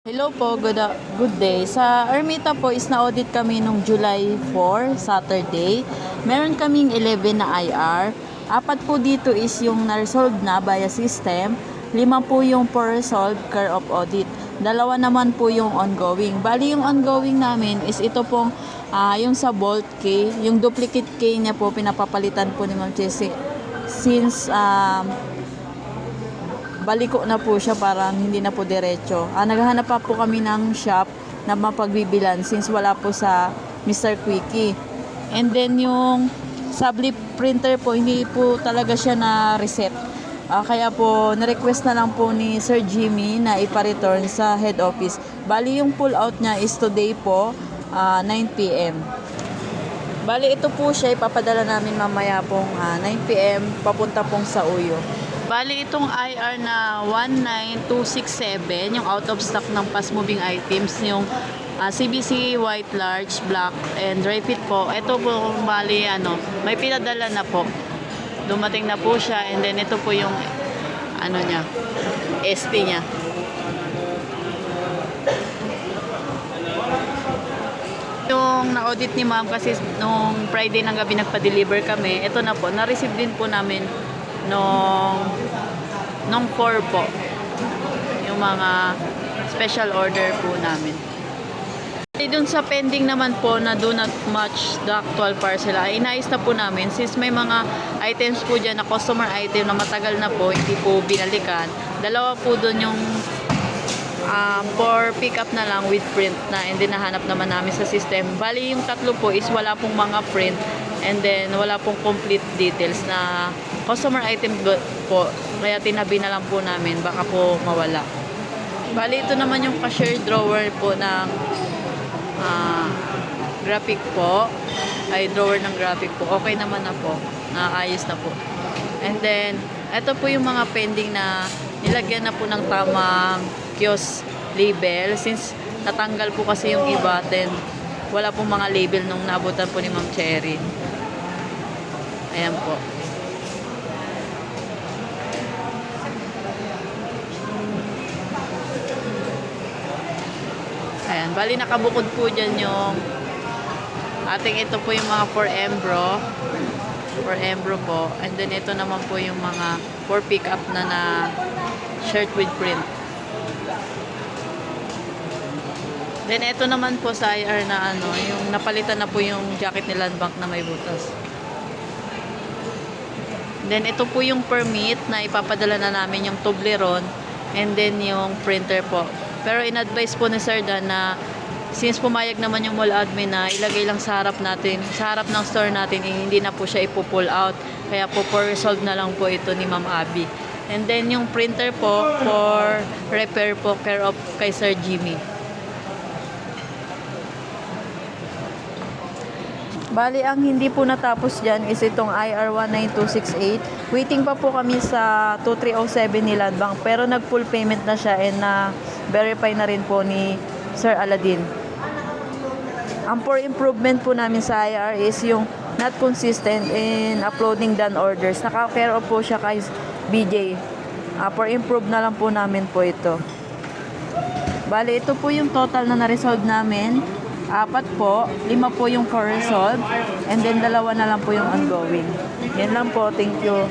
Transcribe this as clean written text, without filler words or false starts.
Hello po, good day. Sa Ermita po is na-audit kami nung July 4, Saturday. Meron kaming 11 na IR. Apat po dito is yung na-resolve na via system. 5 po yung for resolve care of audit. 2 naman po yung ongoing. Bali yung ongoing namin is ito pong yung sa Bolt key. Yung duplicate key niya po pinapapalitan po ni Ma'am Chessy. Since baliko na po siya, parang hindi na po diretso. Naghahanap pa po kami ng shop na mapagbibilan since wala po sa Mr. Quickie. And then yung subli printer po, hindi po talaga siya na reset. Kaya po na-request na lang po ni Sir Jimmy na ipa-return sa head office. Bali yung pull out niya is today po 9 PM. Bali ito po siya ipapadala namin mamaya pong 9 PM papunta pong sa Uyo. Bali itong IR na 19267, yung out of stock ng fast moving items, yung CBC white large black and dry fit po. Ito po bali may pinadala na po. Dumating na po siya, and then ito po yung niya, ST niya. Yung na-audit ni ma'am kasi nung Friday ng gabi nagpa-deliver kami, ito na po, na-receive din po namin nung 4 po yung mga special order po namin. Dun sa pending naman po na do not match the actual parcel, inayos na po namin since may mga items po dyan na customer item na matagal na po hindi po binalikan. 2 po dun yung for pick up na lang with print na, and then nahanap naman namin sa system. Bali yung 3 po is wala pong mga print, and then wala pong complete details na customer item po, kaya tinabi na lang po namin, baka po mawala. Bali ito naman yung cashier drawer po ng graphic po, ay drawer ng graphic po, okay naman na po, naayos na po. And then ito po yung mga pending na nilagyan na po ng tamang kiosk label since natanggal po kasi yung iba, then wala pong mga label nung naabutan po ni Ma'am Cherry. Ayan po. Ayan, bali nakabukod po dyan yung ito po yung mga for Embro po, and then ito naman po yung mga for pick up na shirt with print. Then ito naman po sa IR na yung napalitan na po yung jacket ni Land Bank na may butas. Then ito po yung permit na ipapadala na namin yung Toblerone, and then yung printer po. Pero in-advise po ni Sir Dan na since pumayag naman yung mall admin na ilagay lang sa harap natin, sa harap ng store natin, hindi na po siya ipo-pull out. Kaya po for resolve na lang po ito ni Ma'am Abby. And then yung printer po for repair po, care of kay Sir Jimmy. Bali, ang hindi po natapos dyan is itong IR 19268. Waiting pa po kami sa 2307 ni Land Bank, pero nag-full payment na siya, and na-verify na rin po ni Sir Aladdin. Ang for improvement po namin sa IR is yung not consistent in uploading done orders. Naka-care off po siya kay BJ. For improve na lang po namin po ito. Bali, ito po yung total na na-resolve namin. 4 po, 5 po yung for resolve, and then 2 na lang po yung ongoing. Yan lang po, thank you.